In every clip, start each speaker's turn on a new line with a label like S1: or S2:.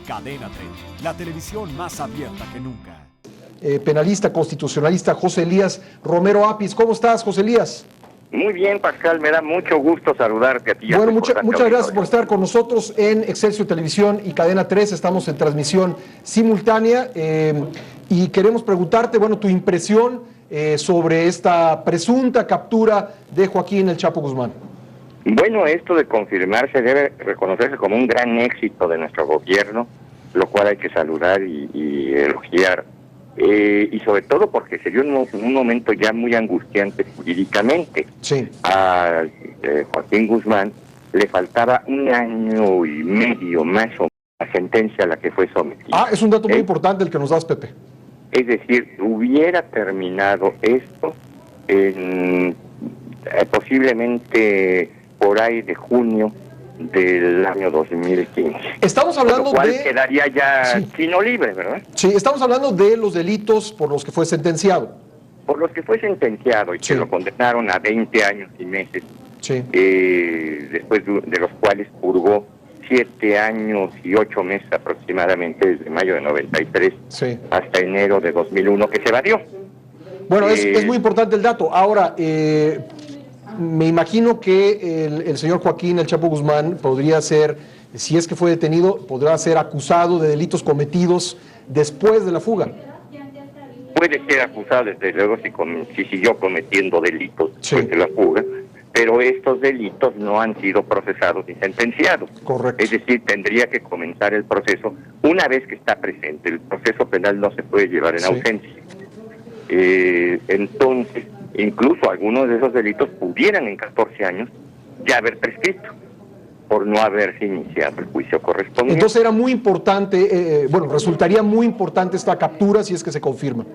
S1: Cadena 30, la televisión más abierta que nunca.
S2: Penalista constitucionalista José Elías Romero Apis. ¿Cómo estás, José Elías?
S3: Muy bien, Pascal, me da mucho gusto saludarte a ti.
S2: Bueno, muchas gracias por estar con nosotros en Excelsior Televisión y Cadena 3. Estamos en transmisión simultánea y queremos preguntarte, bueno, tu impresión sobre esta presunta captura de Joaquín El Chapo Guzmán.
S3: Bueno, esto de confirmarse debe reconocerse como un gran éxito de nuestro gobierno, lo cual hay que saludar y elogiar. Y sobre todo porque se dio un momento ya muy angustiante jurídicamente.
S2: Sí.
S3: A Joaquín Guzmán le faltaba 1 año y medio más o menos la sentencia a la que fue sometido.
S2: Es un dato muy importante el que nos das, Pepe.
S3: Es decir, hubiera terminado esto posiblemente por ahí de junio del año 2015.
S2: Estamos hablando
S3: por lo cual
S2: de...
S3: quedaría ya chino libre, ¿verdad?
S2: Sí, estamos hablando de los delitos por los que fue sentenciado.
S3: Por los que fue sentenciado y que lo condenaron a 20 años y meses, después de los cuales purgó 7 años y 8 meses aproximadamente, desde mayo de 93 hasta enero de 2001, que se evadió.
S2: Bueno, es muy importante el dato. Ahora, me imagino que el señor Joaquín El Chapo Guzmán podría ser, si es que fue detenido, podrá ser acusado de delitos cometidos después de la fuga.
S3: Puede ser acusado, desde luego, si siguió cometiendo delitos después de la fuga, pero estos delitos no han sido procesados ni sentenciados.
S2: Correcto.
S3: Es decir, tendría que comenzar el proceso una vez que está presente. El proceso penal no se puede llevar en ausencia. Entonces, incluso algunos de esos delitos pudieran en 14 años ya haber prescrito por no haberse iniciado el juicio correspondiente.
S2: Entonces era muy importante, resultaría muy importante esta captura si es que se confirma.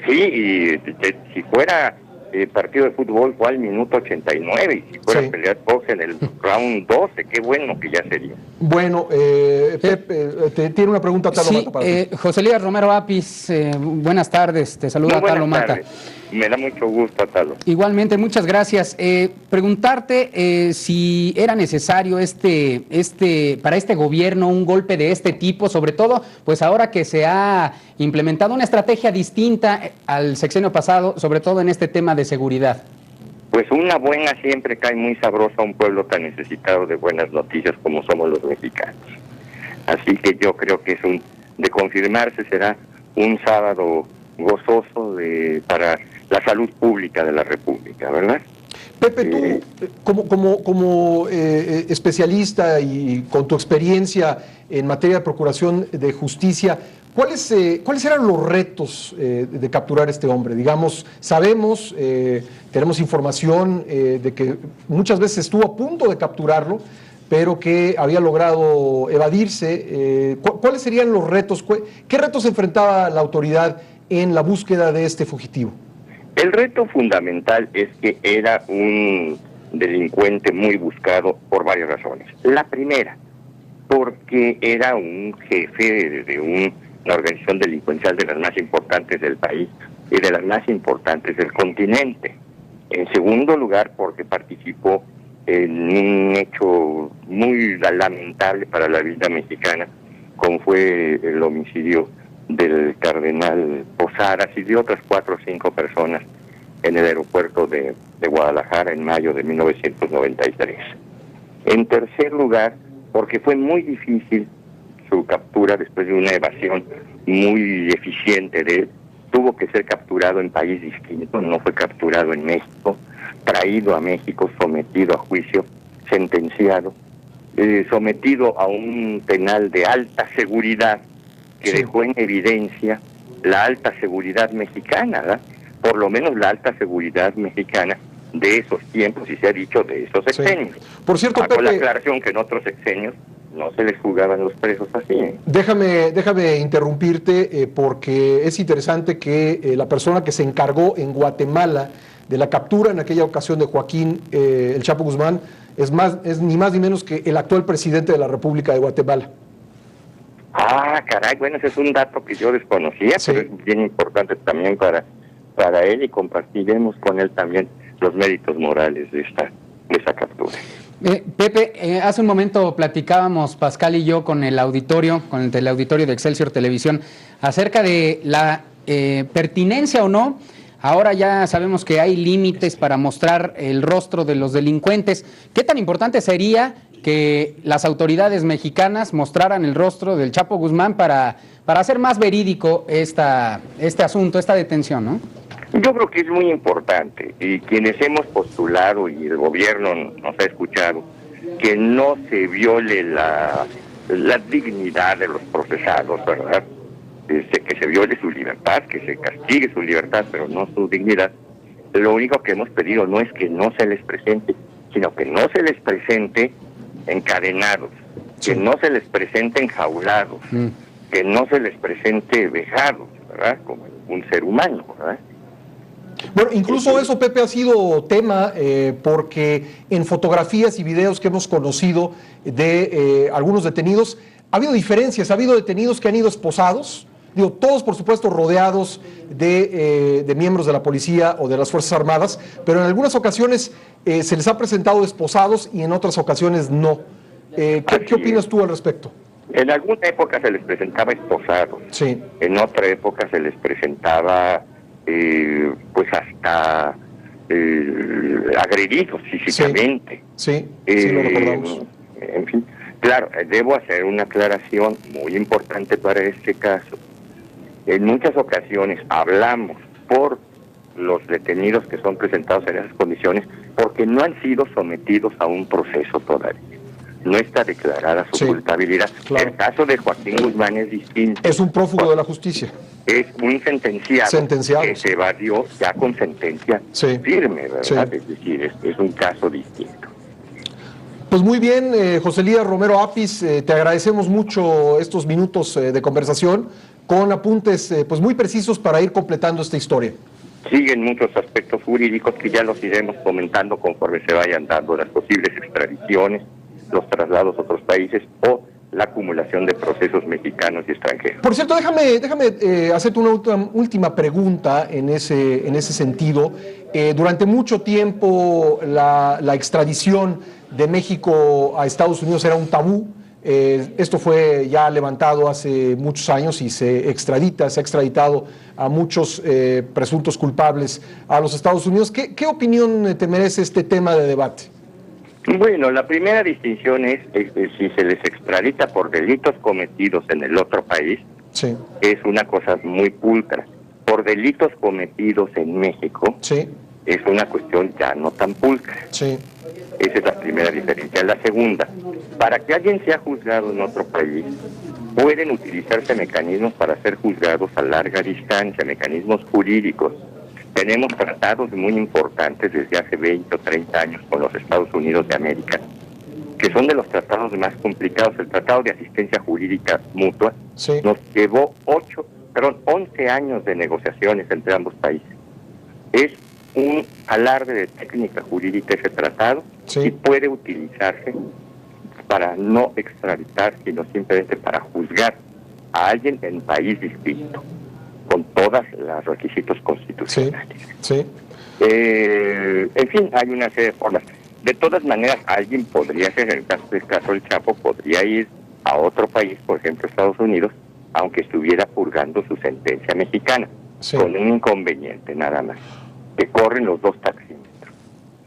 S3: Sí, y si fuera partido de fútbol fue al minuto 89, y si fuera pelear box en el round 12, qué bueno que ya sería.
S2: Bueno, Pepe, tiene una pregunta Talo Mata para ti.
S4: José Elías Romero Apis, buenas tardes, te saluda Talo Mata.
S3: Me da mucho gusto, Talo.
S4: Igualmente, muchas gracias. Preguntarte si era necesario para este gobierno un golpe de este tipo, sobre todo, pues ahora que se ha implementado una estrategia distinta al sexenio pasado, sobre todo en este tema de seguridad.
S3: Pues una buena siempre cae muy sabrosa a un pueblo tan necesitado de buenas noticias como somos los mexicanos. Así que yo creo que de confirmarse será un sábado gozoso para la salud pública de la República, ¿verdad?
S2: Pepe, tú como especialista y con tu experiencia en materia de procuración de justicia, ¿cuáles eran los retos de capturar a este hombre? Digamos, sabemos, tenemos información de que muchas veces estuvo a punto de capturarlo, pero que había logrado evadirse. ¿Cuáles serían los retos? ¿Qué retos enfrentaba la autoridad en la búsqueda de este fugitivo?
S3: El reto fundamental es que era un delincuente muy buscado por varias razones. La primera, porque era un jefe de una organización delincuencial de las más importantes del país y de las más importantes del continente. En segundo lugar, porque participó en un hecho muy lamentable para la vida mexicana, como fue el homicidio del cardenal Posadas y de otras 4 o 5 personas en el aeropuerto de Guadalajara en mayo de 1993. En tercer lugar, porque fue muy difícil su captura después de una evasión muy eficiente de él. Tuvo que ser capturado en país distinto, no fue capturado en México, traído a México, sometido a juicio, sentenciado, sometido a un penal de alta seguridad que dejó en evidencia la alta seguridad mexicana, ¿verdad? Por lo menos la alta seguridad mexicana de esos tiempos, y se ha dicho de esos sexenios.
S2: Por cierto,
S3: Hago la aclaración que en otros sexenios no se les juzgaban los presos así.
S2: Déjame interrumpirte porque es interesante que la persona que se encargó en Guatemala de la captura en aquella ocasión de Joaquín El Chapo Guzmán es ni más ni menos que el actual presidente de la República de Guatemala.
S3: Caray, bueno, ese es un dato que yo desconocía, pero es bien importante también para él, y compartiremos con él también los méritos morales de esa captura.
S4: Pepe, hace un momento platicábamos Pascal y yo con el teleauditorio de Excelsior Televisión acerca de la pertinencia o no. Ahora ya sabemos que hay límites para mostrar el rostro de los delincuentes. ¿Qué tan importante sería que las autoridades mexicanas mostraran el rostro del Chapo Guzmán para hacer más verídico este asunto, esta detención, ¿no?
S3: Yo creo que es muy importante, y quienes hemos postulado y el gobierno nos ha escuchado, que no se viole la dignidad de los procesados, ¿verdad? Que se viole su libertad, que se castigue su libertad, pero no su dignidad. Lo único que hemos pedido no es que no se les presente, sino que no se les presente encadenados, que no se les presente enjaulados, que no se les presente vejados, ¿verdad? Como un ser humano, ¿verdad?
S2: Bueno, incluso eso, Pepe, ha sido tema porque en fotografías y videos que hemos conocido de algunos detenidos, ha habido diferencias, ha habido detenidos que han ido esposados, digo, todos por supuesto rodeados de miembros de la policía o de las Fuerzas Armadas, pero en algunas ocasiones se les ha presentado esposados y en otras ocasiones no. ¿Qué opinas tú al respecto?
S3: En alguna época se les presentaba esposados,
S2: sí.
S3: En otra época se les presentaba pues hasta agredidos físicamente.
S2: Sí, sí lo recordamos.
S3: En fin, claro, debo hacer una aclaración muy importante para este caso. En muchas ocasiones hablamos por los detenidos que son presentados en esas condiciones porque no han sido sometidos a un proceso todavía. No está declarada su culpabilidad. Claro. El caso de Joaquín Guzmán es distinto.
S2: Es un prófugo de la justicia.
S3: Es un sentenciado que se evadió ya con sentencia firme, ¿verdad? Sí. Es decir, es un caso distinto.
S2: Pues muy bien, José Elías Romero Apis, te agradecemos mucho estos minutos de conversación con apuntes pues muy precisos para ir completando esta historia.
S3: Siguen muchos aspectos jurídicos que ya los iremos comentando conforme se vayan dando las posibles extradiciones, los traslados a otros países o la acumulación de procesos mexicanos y extranjeros. Por
S2: cierto, déjame hacerte una última pregunta en ese sentido. Durante mucho tiempo la extradición de México a Estados Unidos era un tabú. Esto fue ya levantado hace muchos años y se ha extraditado a muchos presuntos culpables a los Estados Unidos. ¿Qué opinión te merece este tema de debate?
S3: Bueno, la primera distinción es si se les extradita por delitos cometidos en el otro país, es una cosa muy pulcra. Por delitos cometidos en México, es una cuestión ya no tan pulcra. Esa es la primera diferencia. La segunda, para que alguien sea juzgado en otro país, pueden utilizarse mecanismos para ser juzgados a larga distancia, mecanismos jurídicos. Tenemos tratados muy importantes desde hace 20 o 30 años con los Estados Unidos de América, que son de los tratados más complicados. El Tratado de Asistencia Jurídica Mutua nos llevó 11 años de negociaciones entre ambos países. Es un alarde de técnica jurídica ese tratado y puede utilizarse para no extraditar, sino simplemente para juzgar a alguien en país distinto, con todos los requisitos constitucionales. En fin, hay una serie de formas. De todas maneras, alguien podría ser, en el caso del Chapo, podría ir a otro país, por ejemplo Estados Unidos, aunque estuviera purgando su sentencia mexicana, con un inconveniente nada más, que corren los dos taxímetros.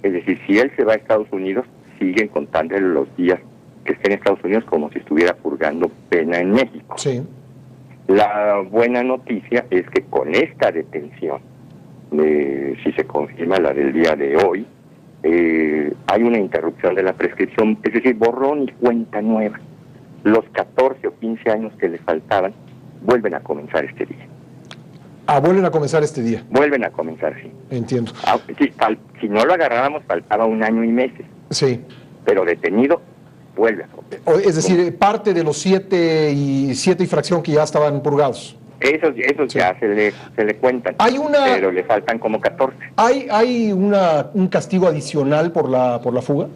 S3: Es decir, si él se va a Estados Unidos, siguen contándole los días que esté en Estados Unidos como si estuviera purgando pena en México. La buena noticia es que con esta detención, si se confirma la del día de hoy, hay una interrupción de la prescripción, es decir, borrón y cuenta nueva. Los 14 o 15 años que le faltaban vuelven a comenzar este día.
S2: Vuelven a comenzar este día.
S3: Vuelven a comenzar, sí.
S2: Entiendo.
S3: Si no lo agarrábamos, faltaba 1 año y meses. Pero detenido, vuelve a comenzar. Es
S2: decir, parte de los 7 y fracción que ya estaban purgados.
S3: Esos ya se le cuentan, pero le faltan como 14.
S2: ¿Hay un castigo adicional por la fuga?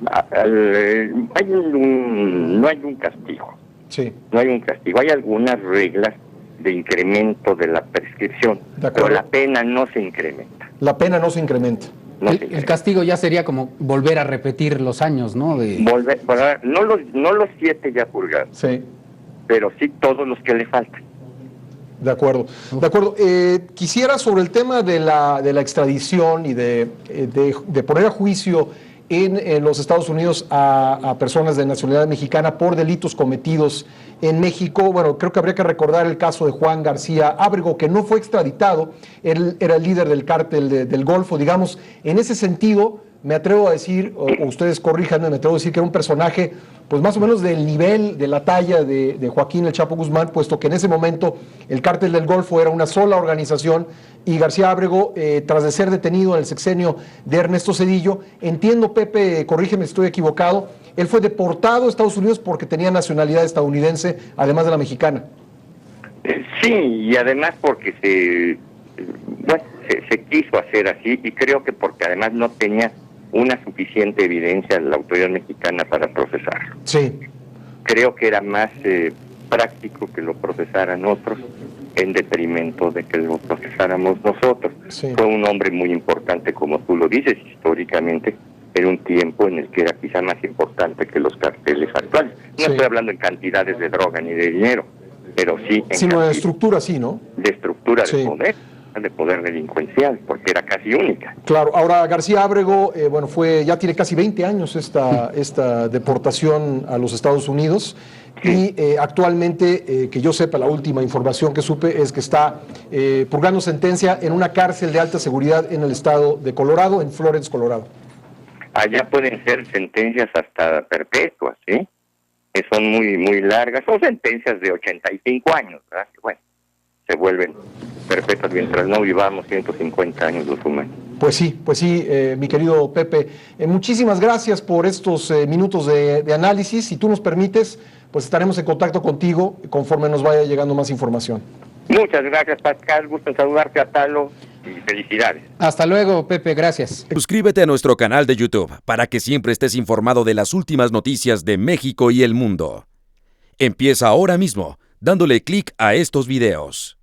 S3: No hay un castigo. No hay un castigo. Hay algunas reglas de incremento de la prescripción, pero la pena no se incrementa.
S2: La pena no se incrementa.
S3: No se
S4: El
S3: interesa.
S4: castigo ya sería como volver a repetir los años, ¿no?
S3: No los 7 ya purgados,
S2: Sí.
S3: pero sí todos los que le faltan.
S2: De acuerdo, de acuerdo. Quisiera sobre el tema de la extradición y de poner a juicio en los Estados Unidos a personas de nacionalidad mexicana por delitos cometidos en México. Bueno, creo que habría que recordar el caso de Juan García Ábrego, que no fue extraditado. Él era el líder del cártel del Golfo. Digamos, en ese sentido, me atrevo a decir, o ustedes corríjanme, me atrevo a decir que era un personaje pues más o menos del nivel, de la talla de Joaquín El Chapo Guzmán, puesto que en ese momento el cártel del Golfo era una sola organización y García Ábrego, tras de ser detenido en el sexenio de Ernesto Zedillo, entiendo, Pepe, corrígeme si estoy equivocado, él fue deportado a Estados Unidos porque tenía nacionalidad estadounidense, además de la mexicana.
S3: Sí, y además porque se quiso hacer así, y creo que porque además no tenía una suficiente evidencia la autoridad mexicana para procesarlo.
S2: Sí.
S3: Creo que era más práctico que lo procesaran otros en detrimento de que lo procesáramos nosotros.
S2: Sí.
S3: Fue un hombre muy importante, como tú lo dices, históricamente, en un tiempo en el que era quizá más importante que los carteles actuales. No
S2: Sí.
S3: estoy hablando en cantidades de droga ni de dinero, pero sí en
S2: Sino de
S3: cantidad
S2: estructura, sí, ¿no?
S3: de estructura
S2: Sí.
S3: de poder delincuencial, porque era casi única.
S2: Claro, ahora García Ábrego, bueno, ya tiene casi 20 años esta deportación a los Estados Unidos y actualmente, que yo sepa, la última información que supe es que está purgando sentencia en una cárcel de alta seguridad en el estado de Colorado, en Florence, Colorado.
S3: Allá pueden ser sentencias hasta perpetuas, ¿sí? Que son muy, muy largas, son sentencias de 85 años, ¿verdad? Que, bueno, se vuelven perpetuas mientras no vivamos 150 años los humanos.
S2: Pues sí, mi querido Pepe. Muchísimas gracias por estos minutos de análisis. Si tú nos permites, pues estaremos en contacto contigo conforme nos vaya llegando más información.
S3: Muchas gracias, Pascal. Gusto en saludarte, Atalo, y felicidades.
S4: Hasta luego, Pepe, gracias.
S5: Suscríbete a nuestro canal de YouTube para que siempre estés informado de las últimas noticias de México y el mundo. Empieza ahora mismo dándole clic a estos videos.